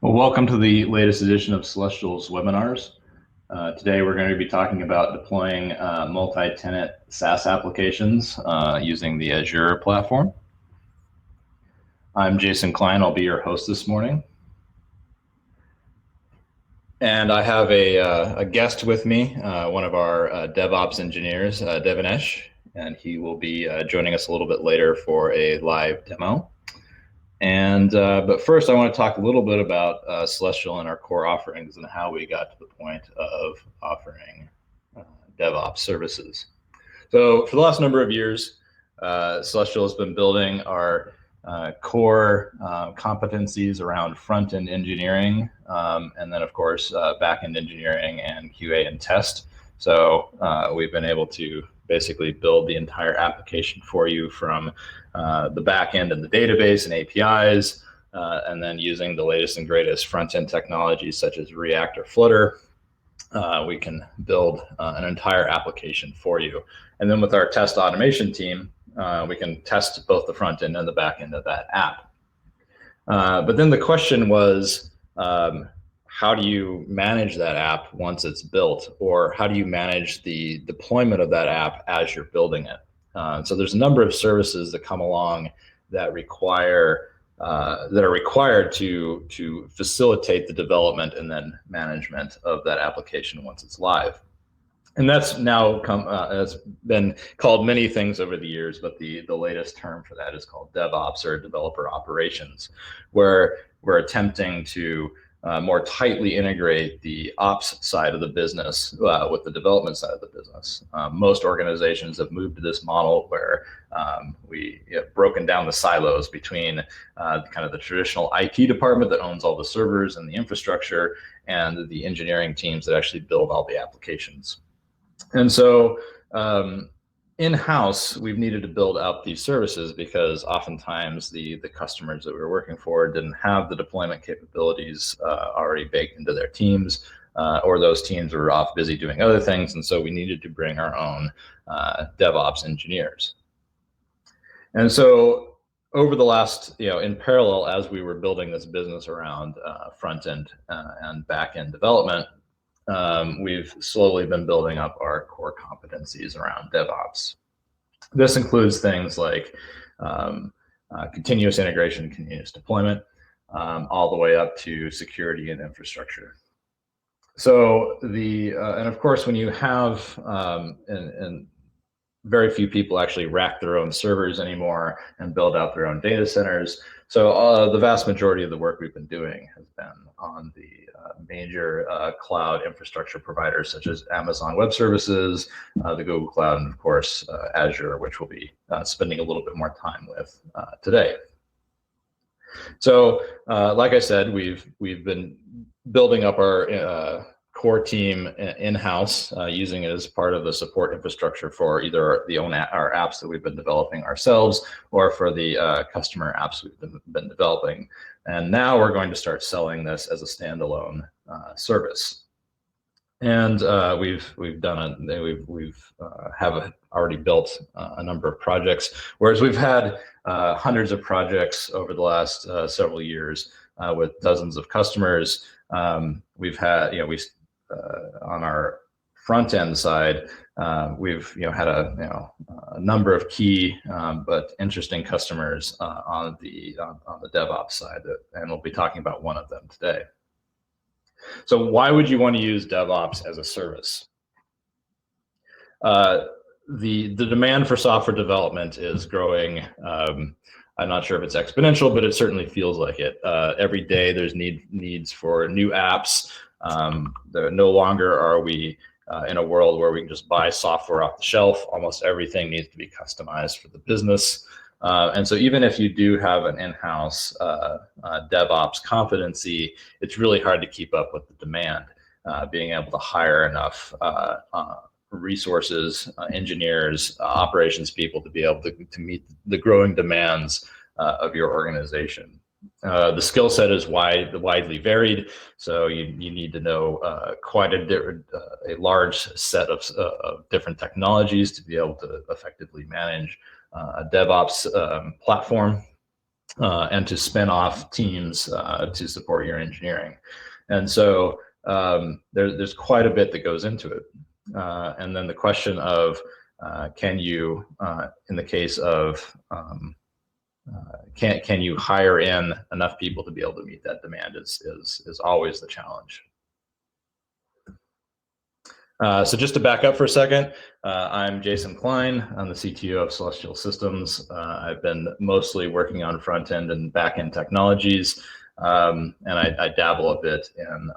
Well, welcome to the latest edition of Celestial's webinars. Today we're going to be talking about deploying multi-tenant SaaS applications using the Azure platform. I'm Jason Klein. I'll be your host this morning. And I have a guest with me, one of our DevOps engineers, Devanesh, and he will be joining us a little bit later for a live demo. And but first, I want to talk a little bit about Celestial and our core offerings and how we got to the point of offering DevOps services. So for the last number of years, Celestial has been building our core competencies around front-end engineering, and then of course back-end engineering and QA and test. So we've been able to basically build the entire application for you from the back end and the database and APIs, and then using the latest and greatest front-end technologies such as React or Flutter, we can build an entire application for you. And then with our test automation team, we can test both the front end and the back end of that app. But then the question was, how do you manage that app once it's built, or how do you manage the deployment of that app as you're building it? So there's a number of services that come along that require that are required to facilitate the development and then management of that application once it's live. And that's now it's been called many things over the years, but the latest term for that is called DevOps, or developer operations, where we're attempting to more tightly integrate the ops side of the business with the development side of the business. Most organizations have moved to this model where we have broken down the silos between kind of the traditional IT department that owns all the servers and the infrastructure, and the engineering teams that actually build all the applications. And so in-house, we've needed to build out these services because oftentimes the customers that we were working for didn't have the deployment capabilities already baked into their teams, or those teams were off busy doing other things. And so we needed to bring our own DevOps engineers. And so over the last, in parallel, as we were building this business around front-end and back-end development, we've slowly been building up our core competencies around DevOps. This includes things like continuous integration, continuous deployment, all the way up to security and infrastructure. So and of course, when you have, and very few people actually rack their own servers anymore and build out their own data centers. So the vast majority of the work we've been doing has been on the major cloud infrastructure providers such as Amazon Web Services, the Google Cloud, and of course Azure, which we'll be spending a little bit more time with today. So like I said, we've been building up our core team in-house, using it as part of the support infrastructure for either our apps that we've been developing ourselves, or for the customer apps we've been developing. And now we're going to start selling this as a standalone service. And we've already built a number of projects, whereas we've had hundreds of projects over the last several years with dozens of customers. We've had, on our front end side, we've had a number of key but interesting customers on the DevOps side, and we'll be talking about one of them today. So why would you want to use DevOps as a service? The demand for software development is growing. I'm not sure if it's exponential, but it certainly feels like it. Every day there's needs for new apps. No longer are we in a world where we can just buy software off the shelf. Almost everything needs to be customized for the business. And so even if you do have an in-house DevOps competency, it's really hard to keep up with the demand. Being able to hire enough resources, engineers, operations people to be able to meet the growing demands of your organization. The skill set is widely varied, so you need to know quite a large set of different technologies to be able to effectively manage a DevOps platform. and to spin off teams to support your engineering. And so there's quite a bit that goes into it. And then the question of can you, in the case of can you hire in enough people to be able to meet that demand is always the challenge. So just to back up for a second, I'm Jason Klein. I'm the CTO of Celestial Systems. I've been mostly working on front-end and back-end technologies, and I dabble a bit in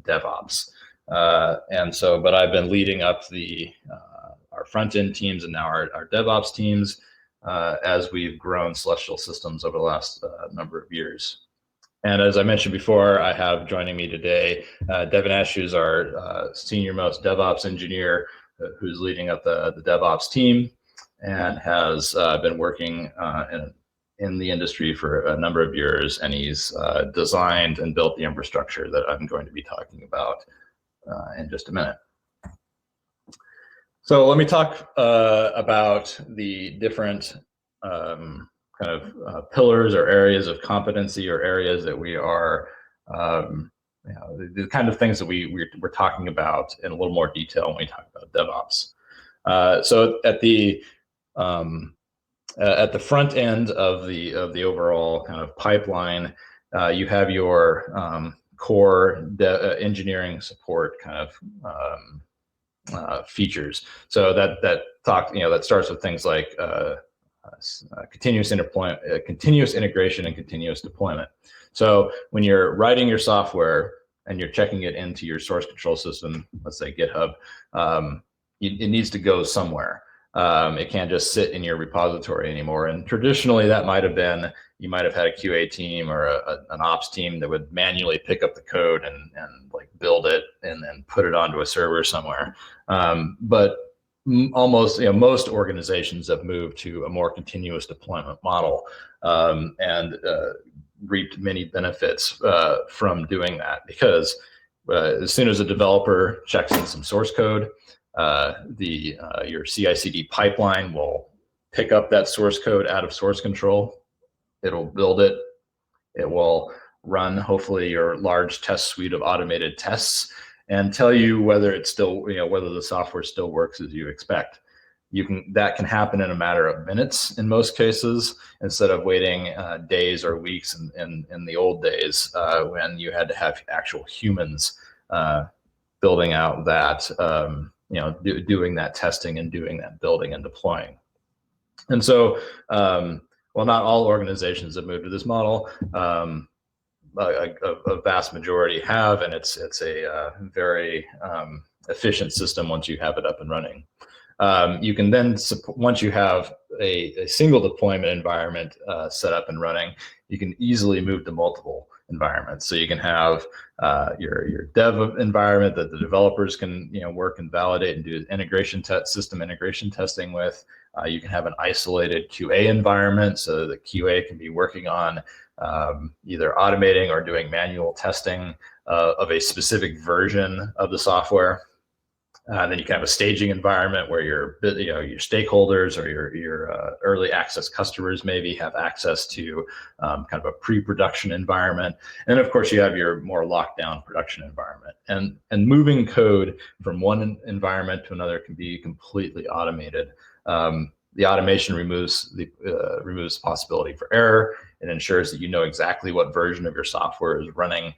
DevOps. But I've been leading up our front-end teams and now our DevOps teams as we've grown Celestial Systems over the last number of years. And as I mentioned before, I have joining me today Devanesh, who's our senior-most DevOps engineer, who's leading up the DevOps team and has been working in the industry for a number of years, and he's designed and built the infrastructure that I'm going to be talking about in just a minute. So let me talk about the different kind of pillars or areas of competency or areas that we are, the kind of things that we're talking about in a little more detail when we talk about DevOps. So at the front end of the overall kind of pipeline, you have your core engineering support kind of features. So that starts with things like continuous integration and continuous deployment. So when you're writing your software and you're checking it into your source control system, let's say GitHub, it needs to go somewhere. It can't just sit in your repository anymore. And traditionally, that might have been, you might have had a QA team or an ops team that would manually pick up the code and like build it and then put it onto a server somewhere. But almost, most organizations have moved to a more continuous deployment model and reaped many benefits from doing that, because as soon as a developer checks in some source code, your CI/CD pipeline will pick up that source code out of source control. It'll build it. It will run, hopefully, your large test suite of automated tests and tell you whether it's still, whether the software still works as you expect. That can happen in a matter of minutes in most cases, instead of waiting days or weeks in the old days when you had to have actual humans building out that, doing that testing and doing that building and deploying. And so, well, not all organizations have moved to this model. A vast majority have, and it's a very efficient system once you have it up and running. You can then, once you have a single deployment environment set up and running, you can easily move to multiple environments. So you can have your dev environment that the developers can work and validate and do system integration testing with. You can have an isolated QA environment, so the QA can be working on either automating or doing manual testing of a specific version of the software. Then you can have a staging environment where your stakeholders or your early access customers maybe have access to kind of a pre-production environment. And of course, you have your more locked down production environment. And moving code from one environment to another can be completely automated. The automation removes the possibility for error. It ensures that you know exactly what version of your software is running,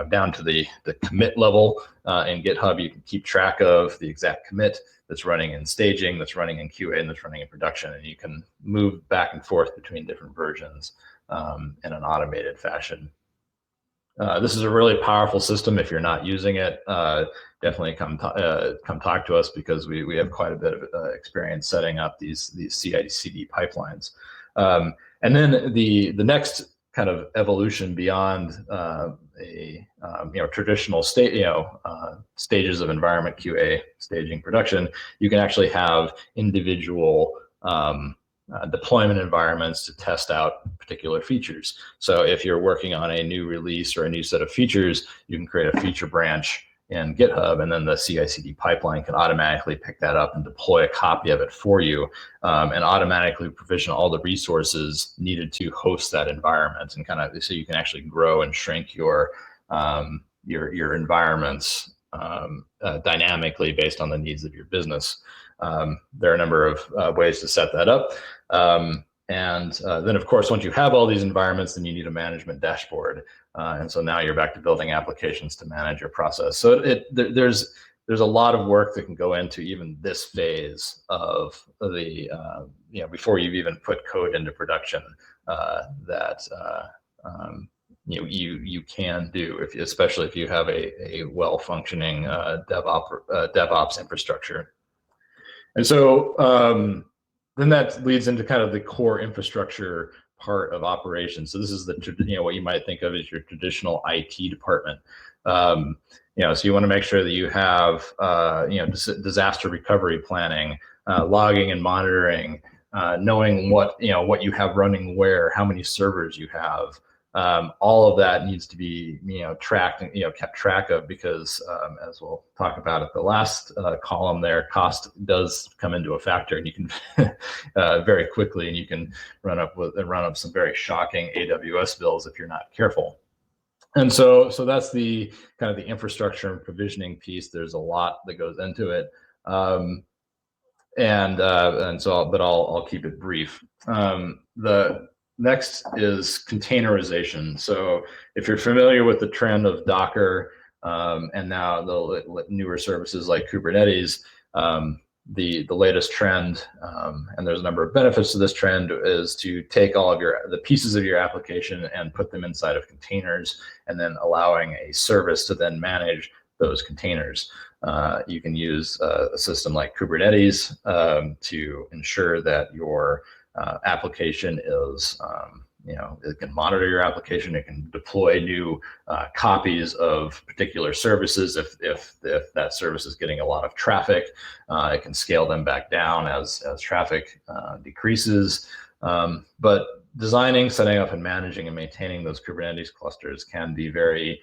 down to the commit level. In GitHub, you can keep track of the exact commit that's running in staging, that's running in QA, and that's running in production, and you can move back and forth between different versions in an automated fashion. This is a really powerful system. If you're not using it, definitely come talk to us, because we have quite a bit of experience setting up these CI/CD pipelines. And then the next kind of evolution beyond traditional stages of environment, QA, staging, production, you can actually have individual deployment environments to test out particular features. So if you're working on a new release or a new set of features, you can create a feature branch in GitHub, and then the CI/CD pipeline can automatically pick that up and deploy a copy of it for you, and automatically provision all the resources needed to host that environment, and kind of so you can actually grow and shrink your environments dynamically based on the needs of your business. There are a number of ways to set that up. And then, of course, once you have all these environments, then you need a management dashboard. And so now you're back to building applications to manage your process. So there's a lot of work that can go into even this phase of the, before you've even put code into production, that you can do, especially if you have a well-functioning DevOps infrastructure. And so then that leads into kind of the core infrastructure part of operations. So this is what you might think of as your traditional IT department. So you want to make sure that you have disaster recovery planning, logging and monitoring, knowing what you have running where, how many servers you have. All of that needs to be tracked and kept track of, because as we'll talk about at the last column there, cost does come into a factor, and you can very quickly, and you can run up some very shocking AWS bills if you're not careful. And so that's the kind of the infrastructure and provisioning piece. There's a lot that goes into it, but I'll keep it brief. The next is containerization. So if you're familiar with the trend of Docker and now the newer services like Kubernetes, the latest trend, and there's a number of benefits to this trend, is to take all of the pieces of your application and put them inside of containers, and then allowing a service to then manage those containers. You can use a system like Kubernetes to ensure that your application is, it can monitor your application. It can deploy new copies of particular services if that service is getting a lot of traffic. It can scale them back down as traffic decreases. But designing, setting up, and managing and maintaining those Kubernetes clusters can be very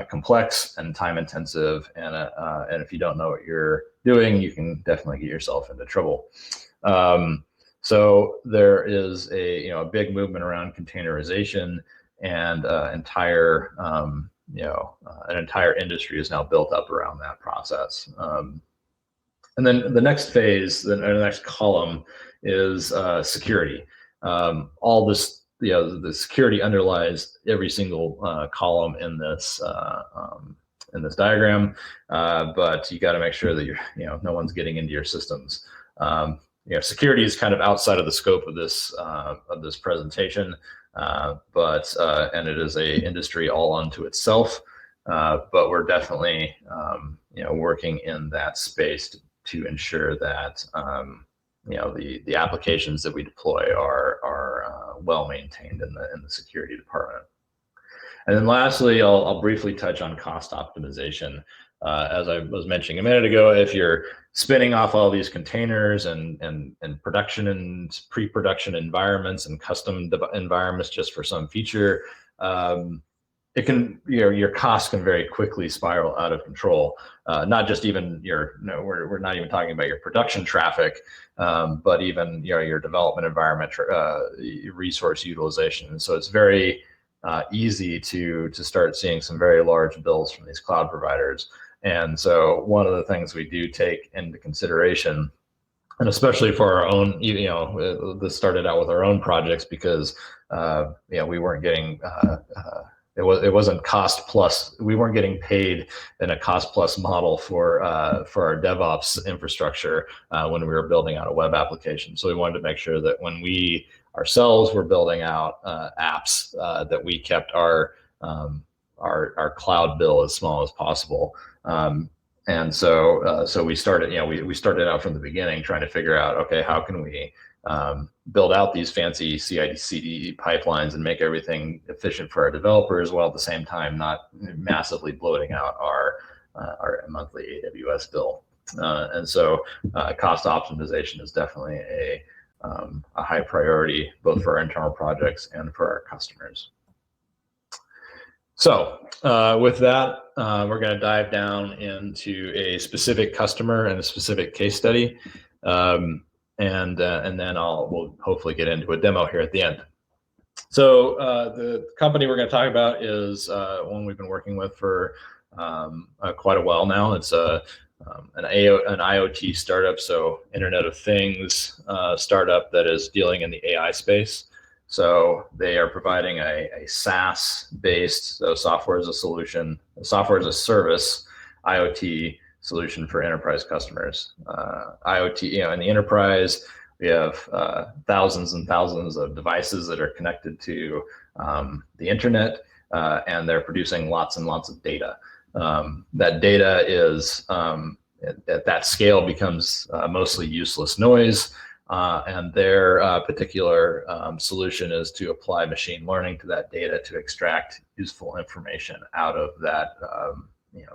complex and time intensive. And if you don't know what you're doing, you can definitely get yourself into trouble. So there is a big movement around containerization, and an entire industry is now built up around that process. And then the next phase, the next column, is security. All this, the security underlies every single column in this diagram, but you got to make sure that no one's getting into your systems. Security is kind of outside of the scope of this presentation, and it is a industry all unto itself. But we're definitely working in that space to ensure that the applications that we deploy are well maintained in the security department. And then lastly, I'll briefly touch on cost optimization. As I was mentioning a minute ago, if you're spinning off all these containers and production and pre-production environments and custom environments just for some feature, it can, your costs can very quickly spiral out of control. Not just even we're not even talking about your production traffic, but even your development environment, resource utilization. And so it's very easy to start seeing some very large bills from these cloud providers. And so one of the things we do take into consideration, and especially for our own, this started out with our own projects, because we weren't getting it wasn't cost plus. We weren't getting paid in a cost plus model for our DevOps infrastructure when we were building out a web application. So we wanted to make sure that when we ourselves were building out apps, that we kept our cloud bill as small as possible. And so we started, we started out from the beginning trying to figure out, okay, how can we build out these fancy CI/CD pipelines and make everything efficient for our developers, while at the same time not massively bloating out our monthly AWS bill. And so cost optimization is definitely a high priority, both for our internal projects and for our customers. So with that, we're going to dive down into a specific customer and a specific case study, and then we'll hopefully get into a demo here at the end. So the company we're going to talk about is one we've been working with for quite a while now. It's an IoT startup, so Internet of Things startup that is dealing in the AI space. So they are providing a SaaS-based, so software as a solution, software as a service, IoT solution for enterprise customers. IoT, in the enterprise, we have thousands and thousands of devices that are connected to the internet, and they're producing lots and lots of data. That data is, at that scale, becomes mostly useless noise. And their particular solution is to apply machine learning to that data to extract useful information out of that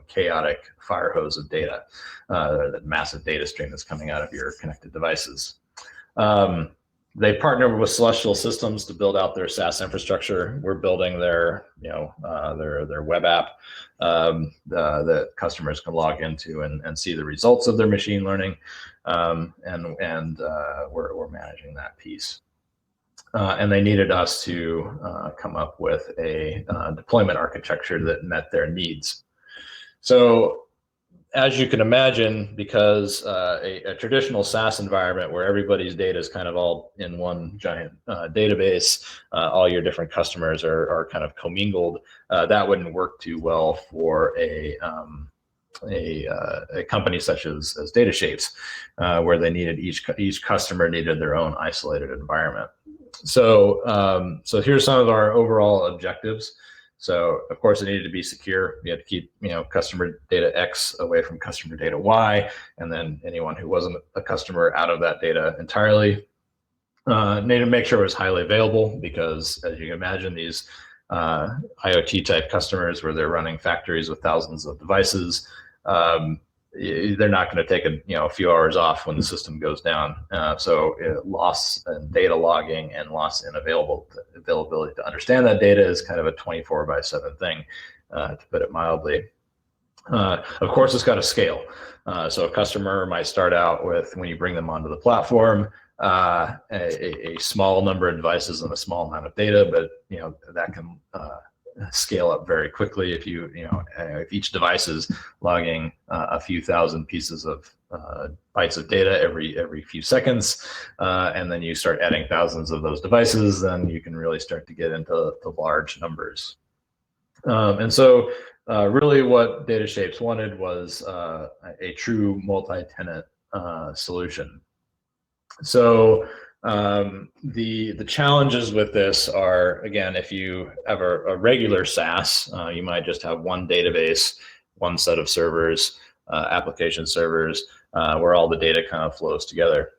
chaotic fire hose of data, that massive data stream that's coming out of your connected devices. They partner with Celestial Systems to build out their SaaS infrastructure. We're building their web app that customers can log into and see the results of their machine learning, and we're managing that piece. And they needed us to come up with a deployment architecture that met their needs. So, as you can imagine, because a traditional SaaS environment where everybody's data is kind of all in one giant database, all your different customers are kind of commingled, that wouldn't work too well for a company such as DataShapes, where they needed each customer needed their own isolated environment. So here's some of our overall objectives. So of course it needed to be secure. We had to keep customer data X away from customer data Y, and then anyone who wasn't a customer out of that data entirely. Needed to make sure it was highly available, because as you can imagine, these IoT type customers where they're running factories with thousands of devices, they're not going to take a few hours off when the system goes down. So loss in data logging and loss in availability to understand that data is kind of a 24/7 thing, to put it mildly. Of course, it's got to scale. So a customer might start out with, when you bring them onto the platform, a small number of devices and a small amount of data, but that can scale up very quickly if if each device is logging a few thousand pieces of bytes of data every few seconds, and then you start adding thousands of those devices, then you can really start to get into the large numbers. And so really what DataShapes wanted was a true multi-tenant solution. So the challenges with this are, again, if you have a regular SaaS, you might just have one database, one set of servers, application servers, where all the data kind of flows together.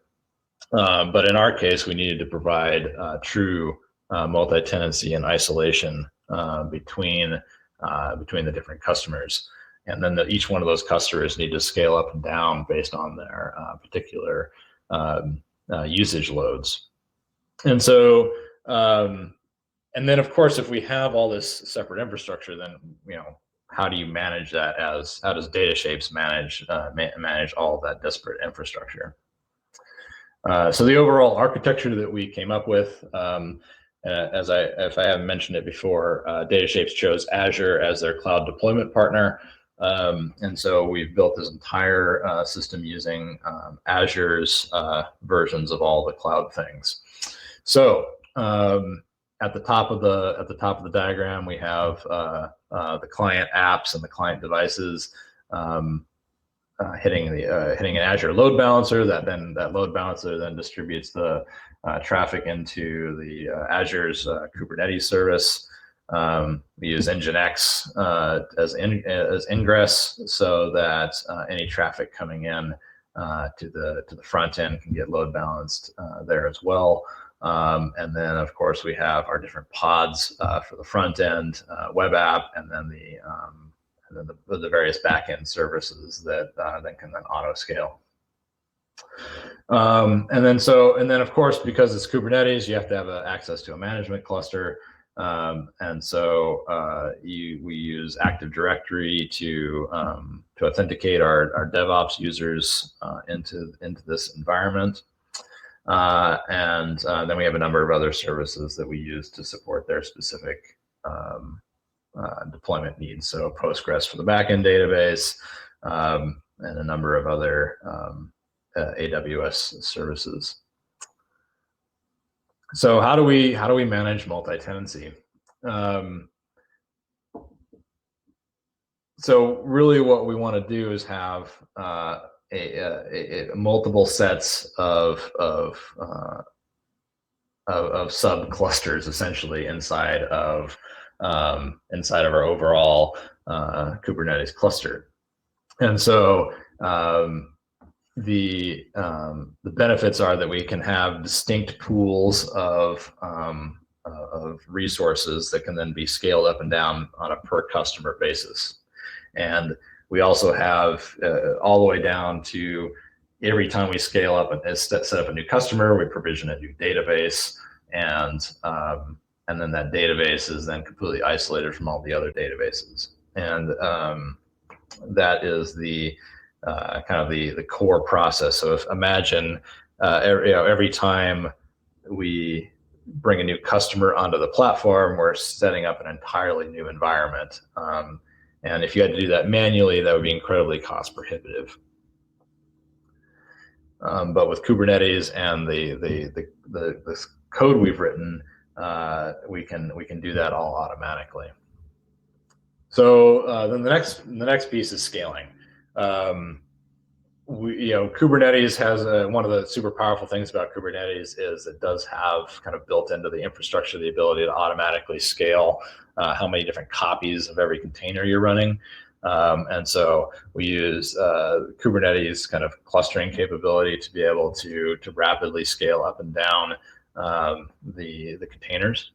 But in our case, we needed to provide true multi-tenancy and isolation between the different customers. And then each one of those customers need to scale up and down based on their particular usage loads. And so, and then of course, if we have all this separate infrastructure, then how do you manage that? How does DataShapes manage all of that disparate infrastructure? So the overall architecture that we came up with, if I haven't mentioned it before, DataShapes chose Azure as their cloud deployment partner. And so we've built this entire system using Azure's versions of all the cloud things. So at the top of the diagram, we have the client apps and the client devices hitting an Azure load balancer. That load balancer then distributes the traffic into the Azure's Kubernetes service. We use Nginx as ingress, so that any traffic coming in to the front end can get load balanced there as well. And then of course we have our different pods for the front end web app, and then the various backend services that then can auto scale. And then of course, because it's Kubernetes, you have to have access to a management cluster. And so we use Active Directory to authenticate our DevOps users into this environment. And then we have a number of other services that we use to support their specific deployment needs. So Postgres for the backend database, and a number of other AWS services. So how do we manage multi-tenancy? So really, what we want to do is have multiple sets of sub clusters, essentially, inside of our overall Kubernetes cluster. And so the benefits are that we can have distinct pools of resources that can then be scaled up and down on a per customer basis. And we also have all the way down to every time we scale up and set up a new customer, we provision a new database, and then that database is then completely isolated from all the other databases. And that is the kind of the core process. So if imagine every time we bring a new customer onto the platform, we're setting up an entirely new environment. And if you had to do that manually, that would be incredibly cost prohibitive. But with Kubernetes and the code we've written, we can do that all automatically. So then the next piece is scaling. Kubernetes has one of the super powerful things about Kubernetes is it does have kind of built into the infrastructure the ability to automatically scale how many different copies of every container you're running. And so we use Kubernetes kind of clustering capability to be able to rapidly scale up and down the containers.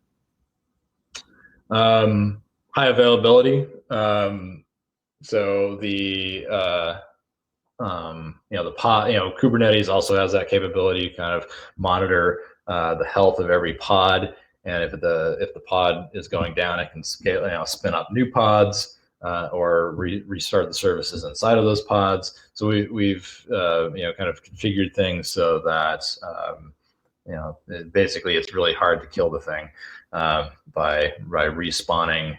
High availability. So the pod, Kubernetes also has that capability to kind of monitor the health of every pod, and if the pod is going down, it can scale, spin up new pods or restart the services inside of those pods. So we've kind of configured things so that basically it's really hard to kill the thing by respawning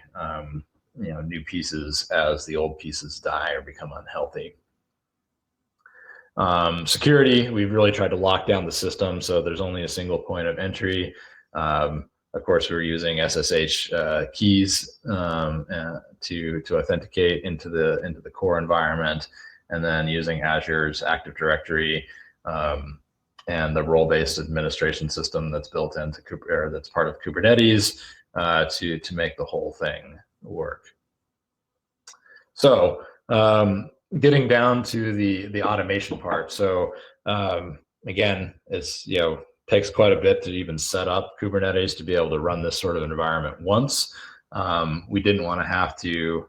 new pieces as the old pieces die or become unhealthy. Security, we've really tried to lock down the system so there's only a single point of entry. Of course, we're using SSH keys to authenticate into the core environment, and then using Azure's Active Directory and the role-based administration system that's built into that's part of Kubernetes to make the whole thing work. So getting down to the automation part. So again, it's takes quite a bit to even set up Kubernetes to be able to run this sort of environment once. We didn't want to have to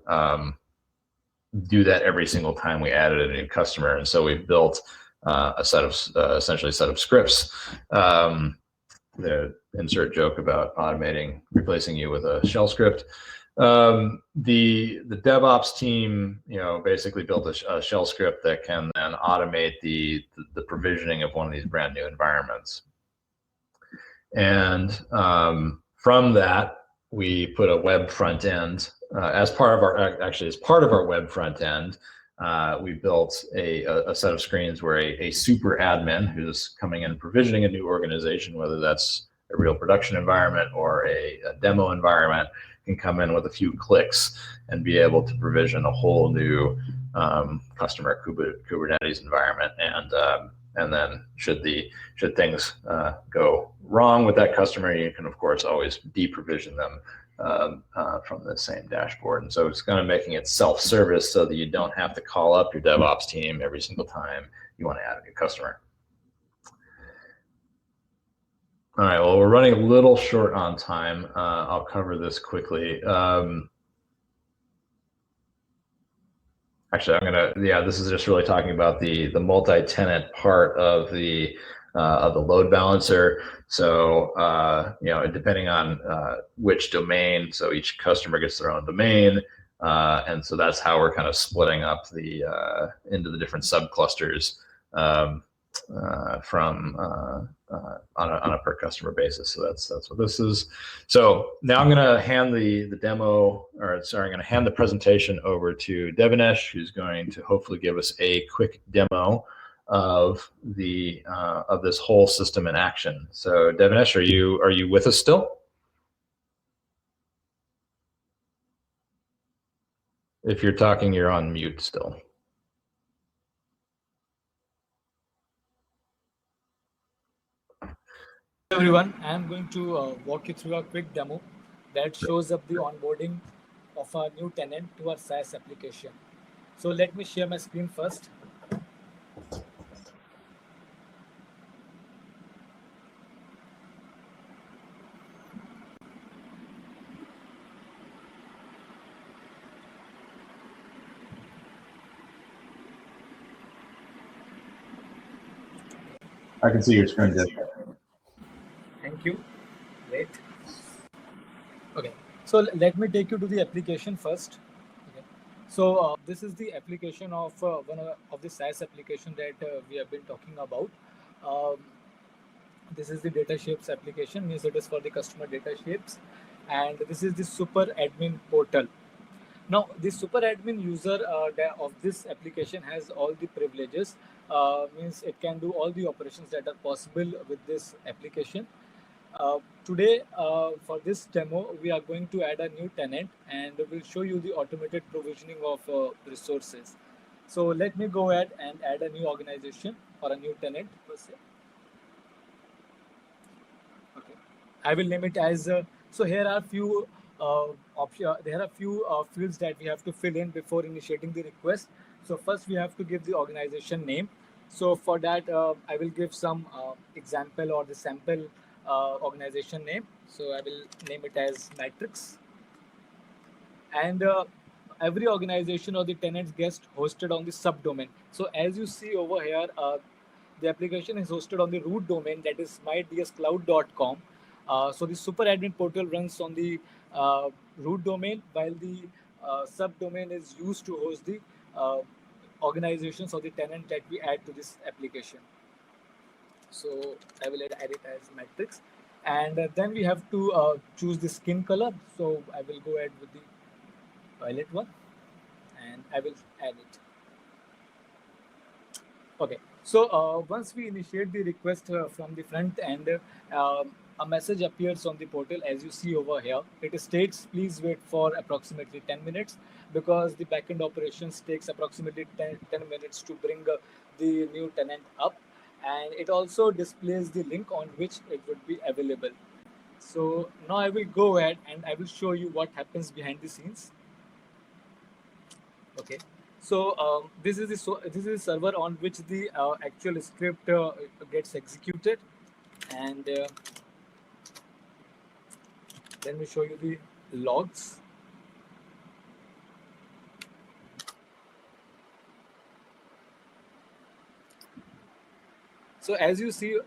do that every single time we added a new customer, and so we've built a set of essentially a set of scripts. The insert joke about replacing you with a shell script. The DevOps team, basically built a shell script that can then automate the provisioning of one of these brand new environments. And from that, we put a web front end as part of our web front end. We built a set of screens where a super admin who's coming in provisioning a new organization, whether that's a real production environment or a demo environment, can come in with a few clicks and be able to provision a whole new customer Kubernetes environment. And then should things go wrong with that customer, you can of course always deprovision them from the same dashboard. And so it's kind of making it self-service so that you don't have to call up your DevOps team every single time you want to add a new customer. All right, well, we're running a little short on time. I'll cover this quickly. Actually, this is just really talking about the multi-tenant part of the of the load balancer. So, depending on which domain, so each customer gets their own domain. And so that's how we're kind of splitting up the into the different subclusters from on a per customer basis. So that's what this is. So now I'm going to hand the demo, or sorry, I'm going to hand the presentation over to Devanesh, who's going to hopefully give us a quick demo of the of this whole system in action. So Devanesh, are you with us still? If you're talking, you're on mute still. Hello everyone, I am going to walk you through a quick demo that shows up the onboarding of a new tenant to our SaaS application. So let me share my screen first. I can see your screen, Dev. Thank you. Great. Okay, so let me take you to the application first. Okay. So this is the application of one of the SaaS application that we have been talking about. Um, this is the data shapes application, means it is for the customer data shapes, and this is the super admin portal. Now, the super admin user of this application has all the privileges, means it can do all the operations that are possible with this application. Today, for this demo, we are going to add a new tenant and we'll show you the automated provisioning of resources. So let me go ahead and add a new organization or a new tenant per se. Okay. I will name it as, so here are few there are few fields that we have to fill in before initiating the request. So first we have to give the organization name. So for that, I will give some example or the sample organization name. So I will name it as Matrix. And every organization or the tenants gets hosted on the subdomain. So as you see over here, the application is hosted on the root domain, that is mydscloud.com. So the super admin portal runs on the root domain, while the subdomain is used to host the organizations or the tenant that we add to this application. So I will add it as Matrix. And then we have to choose the skin color. So I will go ahead with the violet one and I will add it. Okay, so once we initiate the request from the front end, a message appears on the portal as you see over here. It states, please wait for approximately 10 minutes because the backend operations takes approximately 10 minutes to bring the new tenant up. And it also displays the link on which it would be available. So now I will go ahead and I will show you what happens behind the scenes. Okay, so this is the server on which the actual script gets executed, and let me show you the logs. So as you see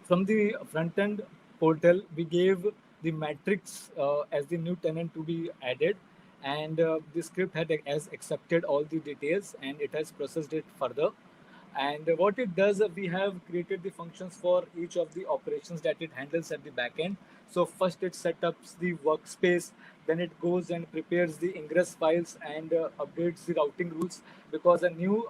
from the front end portal, we gave the matrix as the new tenant to be added, and the script has accepted all the details and it has processed it further. And what it does, we have created the functions for each of the operations that it handles at the backend. So first it sets up the workspace, then it goes and prepares the ingress files and updates the routing rules because a new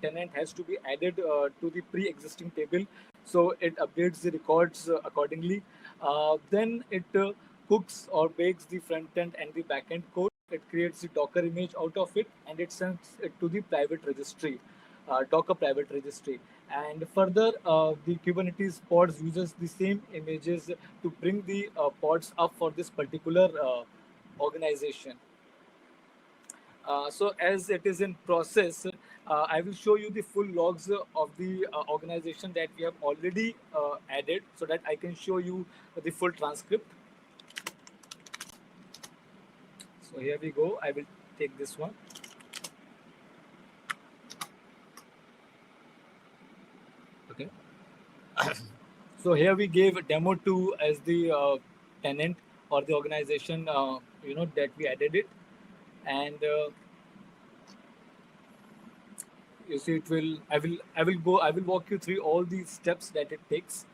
tenant has to be added to the pre-existing table. So it updates the records accordingly. Then it cooks or bakes the front end and the backend code. It creates the Docker image out of it and it sends it to the private registry. Docker private registry. And further, the Kubernetes pods uses the same images to bring the pods up for this particular organization. So as it is in process, I will show you the full logs of the organization that we have already added so that I can show you the full transcript. So here we go. I will take this one. Okay. So here we gave a demo to as the tenant or the organization, that we added it, and you see it will. I will walk you through all the steps that it takes.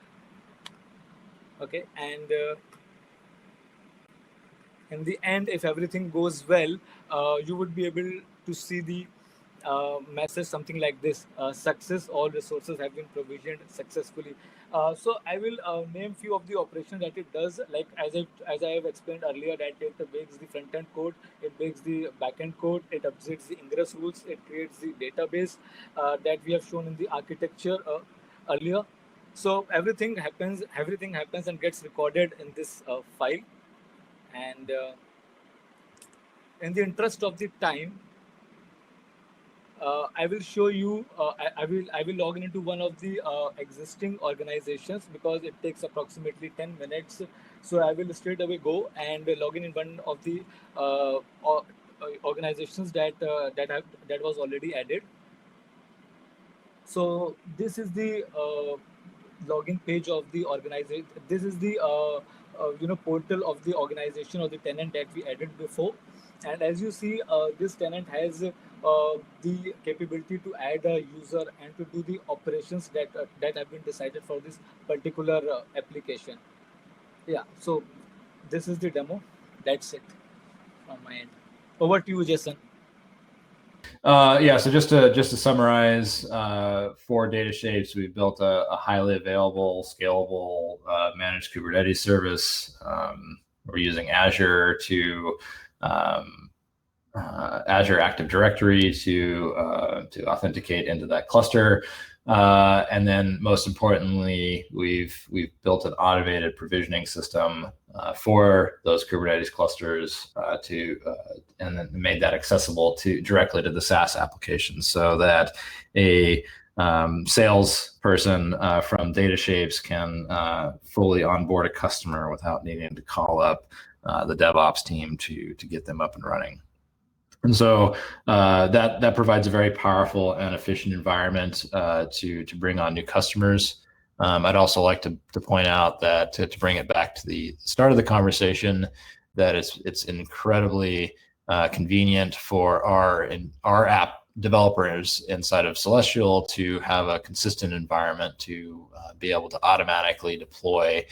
Okay, and in the end, if everything goes well, you would be able to see the message something like this: success, all resources have been provisioned successfully. So I will name few of the operations that it does, like as I have explained earlier, that it makes the front end code, it makes the back end code, it updates the ingress rules, it creates the database that we have shown in the architecture earlier. So everything happens and gets recorded in this file. And in the interest of the time, I will show you. I will log in into one of the existing organizations because it takes approximately 10 minutes. So I will straight away go and log in one of the organizations that was already added. So this is the login page of the organization. This is the portal of the organization or the tenant that we added before. And as you see, this tenant has the capability to add a user and to do the operations that have been decided for this particular application. Yeah. So this is the demo. That's it from my end. Over to you, Jason. Yeah, so just to summarize, for data shapes, we've built a highly available, scalable managed Kubernetes service. We're using Azure to Azure Active Directory to authenticate into that cluster. And then most importantly, we've built an automated provisioning system for those Kubernetes clusters and then made that accessible directly to the SaaS application, so that a salesperson from Data Shapes can fully onboard a customer without needing to call up the DevOps team to get them up and running. And so that provides a very powerful and efficient environment to bring on new customers. I'd also like to point out that to bring it back to the start of the conversation, that it's incredibly convenient for our app developers inside of Celestial to have a consistent environment to be able to automatically deploy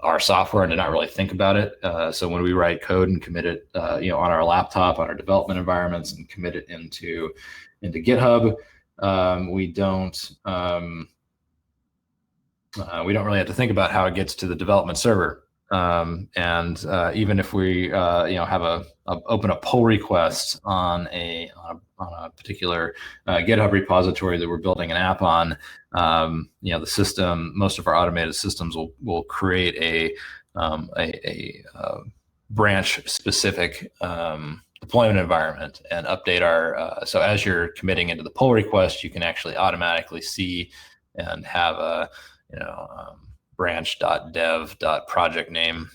our software and to not really think about it. So when we write code and commit it, on our laptop, on our development environments, and commit it into GitHub, we don't really have to think about how it gets to the development server. And even if we open a pull request on a particular GitHub repository that we're building an app on, the system, most of our automated systems will create a branch specific deployment environment and update our. So as you're committing into the pull request, you can actually automatically see and have a branch.dev.project name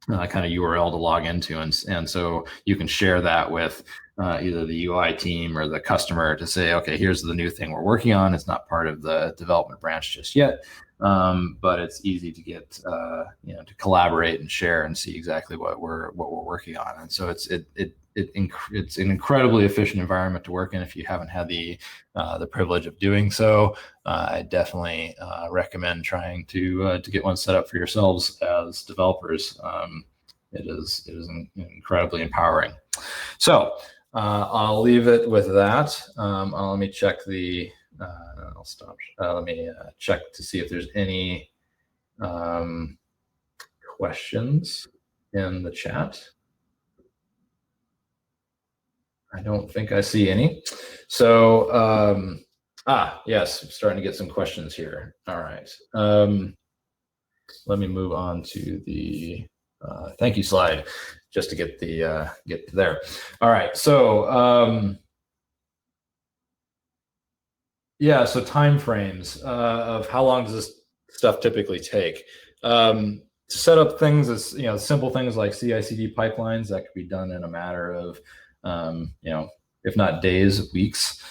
kind of URL to log into, and so you can share that with either the UI team or the customer to say, okay, here's the new thing we're working on. It's not part of the development branch just yet, but it's easy to get to collaborate and share and see exactly what we're working on. And so it's an incredibly efficient environment to work in. If you haven't had the privilege of doing so, I definitely recommend trying to get one set up for yourselves as developers. It is incredibly empowering. So I'll leave it with that. Let me check the. I'll stop. Let me check to see if there's any questions in the chat. I don't think I see any. So, yes, I'm starting to get some questions here. All right. Let me move on to the thank you slide just to get to there. All right. So, yeah, so timeframes of how long does this stuff typically take? To set up things as, simple things like CI/CD pipelines, that could be done in a matter of if not days, weeks,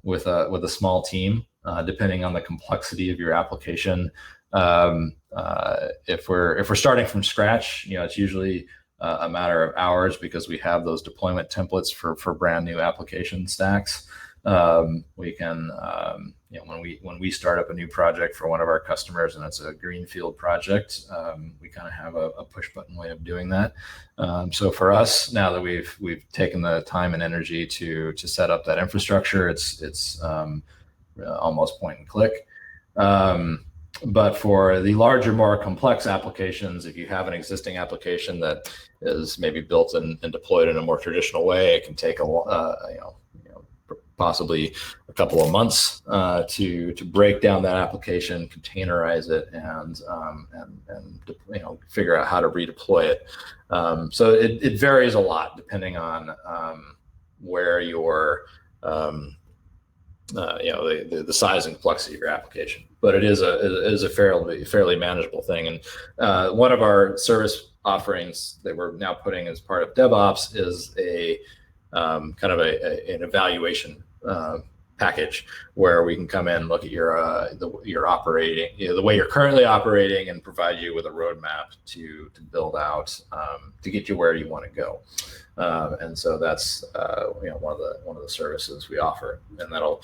with a small team. depending on the complexity of your application. If we're starting from scratch, it's usually a matter of hours because we have those deployment templates for brand new application stacks. We can, when we start up a new project for one of our customers and it's a greenfield project, we kind of have a push button way of doing that. So for us, now that we've taken the time and energy to set up that infrastructure, it's almost point and click. But for the larger, more complex applications, if you have an existing application that is maybe built and deployed in a more traditional way, it can take possibly a couple of months to break down that application, containerize it, and figure out how to redeploy it. So it varies a lot depending on where your the size and complexity of your application, but it is a fairly manageable thing. And one of our service offerings that we're now putting as part of DevOps is a kind of an evaluation package where we can come in, look at your operating, the way you're currently operating, and provide you with a roadmap to build out to get you where you want to go. And so that's one of the services we offer, and that'll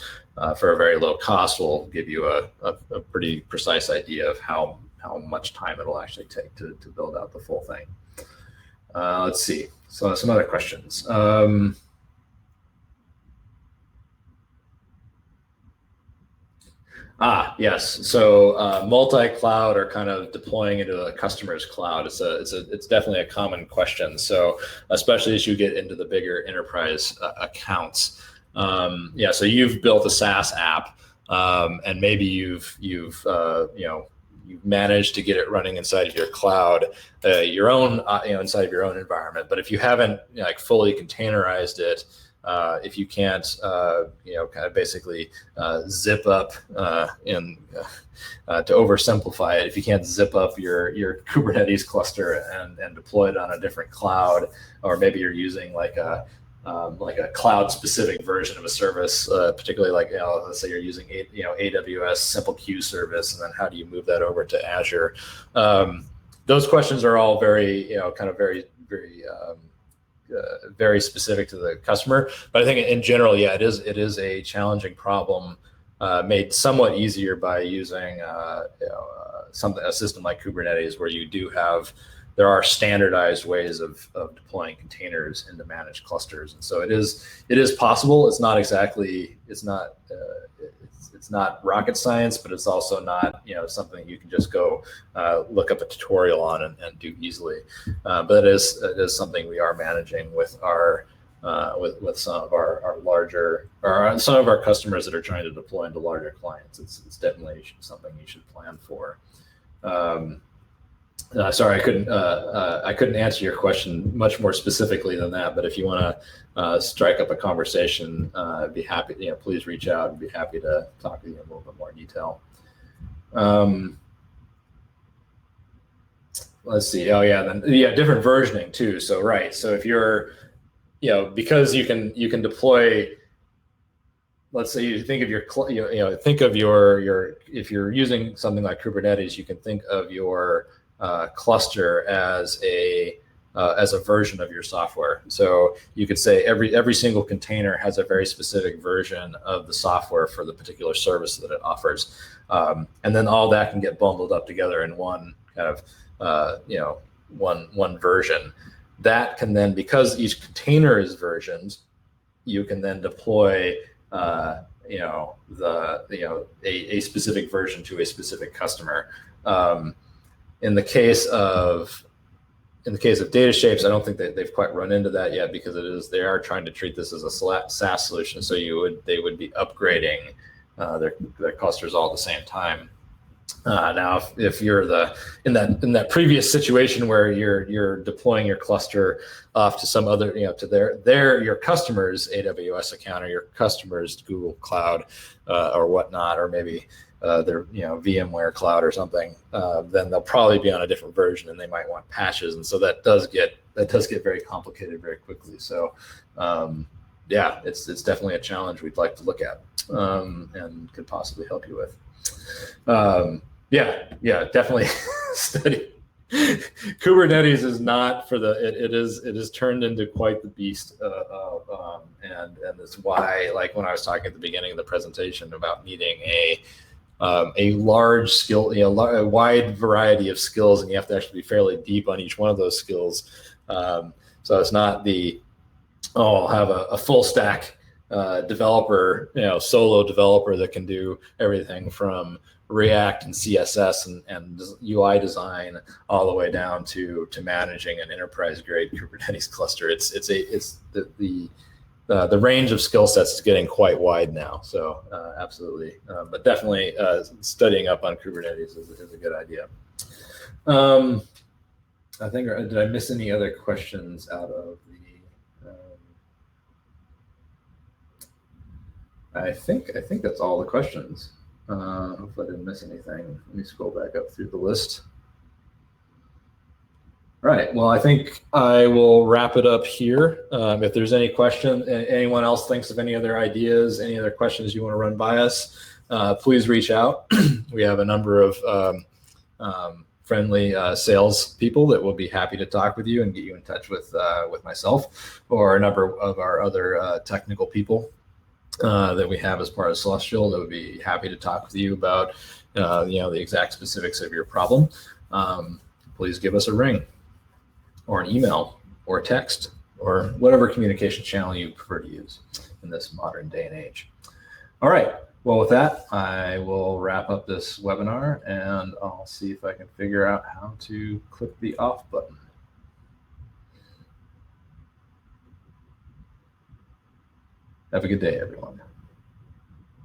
for a very low cost will give you a pretty precise idea of how much time it'll actually take to build out the full thing. Let's see. So some other questions. Yes. So multi-cloud or kind of deploying into the customer's cloud. It's definitely a common question. So especially as you get into the bigger enterprise accounts. So you've built a SaaS app, and maybe you've managed to get it running inside of your cloud, your own inside of your own environment. But if you haven't fully containerized it, if you can't, kind of basically zip up to oversimplify it, if you can't zip up your Kubernetes cluster and deploy it on a different cloud, or maybe you're using like a cloud-specific version of a service, particularly let's say you're using AWS Simple Queue service, and then how do you move that over to Azure? Those questions are all very, very specific to the customer. But I think in general, it is a challenging problem, made somewhat easier by using a system like Kubernetes, where there are standardized ways of deploying containers into managed clusters, and so it is possible. It's not rocket science, but it's also not something you can just go look up a tutorial on and do easily. But it is something we are managing with our with some of our larger, or some of our customers that are trying to deploy into larger clients. It's definitely something you should plan for. Sorry, I couldn't answer your question much more specifically than that. But if you want to strike up a conversation, I'd be happy. Please reach out. I'd be happy to talk to you in a little bit more detail. Let's see. Different versioning too. So right. So if you're, because you can deploy. Let's say you think of if you're using something like Kubernetes, you can think of your cluster as a version of your software. So you could say every single container has a very specific version of the software for the particular service that it offers, and then all that can get bundled up together in one kind of one version. That can then, because each container is versioned, you can then deploy a specific version to a specific customer. In the case of data shapes, I don't think that they've quite run into that yet, because they are trying to treat this as a SaaS solution. So they would be upgrading their clusters all at the same time. Now, if you're in that previous situation where you're deploying your cluster off to some other, to your customer's AWS account, or your customer's Google Cloud or whatnot, or maybe their VMware cloud or something, then they'll probably be on a different version, and they might want patches, and so that does get very complicated very quickly. So yeah, it's definitely a challenge we'd like to look at and could possibly help you with. Yeah, definitely study. Kubernetes is not for the. It is turned into quite the beast, and that's why, like when I was talking at the beginning of the presentation about needing a large skill, a wide variety of skills, and you have to actually be fairly deep on each one of those skills. So it's not the I'll have a full stack developer, solo developer that can do everything from React and CSS and UI design all the way down to managing an enterprise grade Kubernetes cluster. It's the range of skill sets is getting quite wide now. So absolutely, but definitely studying up on Kubernetes is a good idea. I think, did I miss any other questions out of the? I think that's all the questions. Hopefully I didn't miss anything. Let me scroll back up through the list. All right, well, I think I will wrap it up here. If there's any question, anyone else thinks of any other ideas, any other questions you want to run by us, please reach out. We have a number of friendly sales people that will be happy to talk with you and get you in touch with myself or a number of our other technical people that we have as part of Celestial that would be happy to talk with you about the exact specifics of your problem. Please give us a ring or an email or a text or whatever communication channel you prefer to use in this modern day and age. All right, well, with that, I will wrap up this webinar and I'll see if I can figure out how to click the off button. Have a good day, everyone.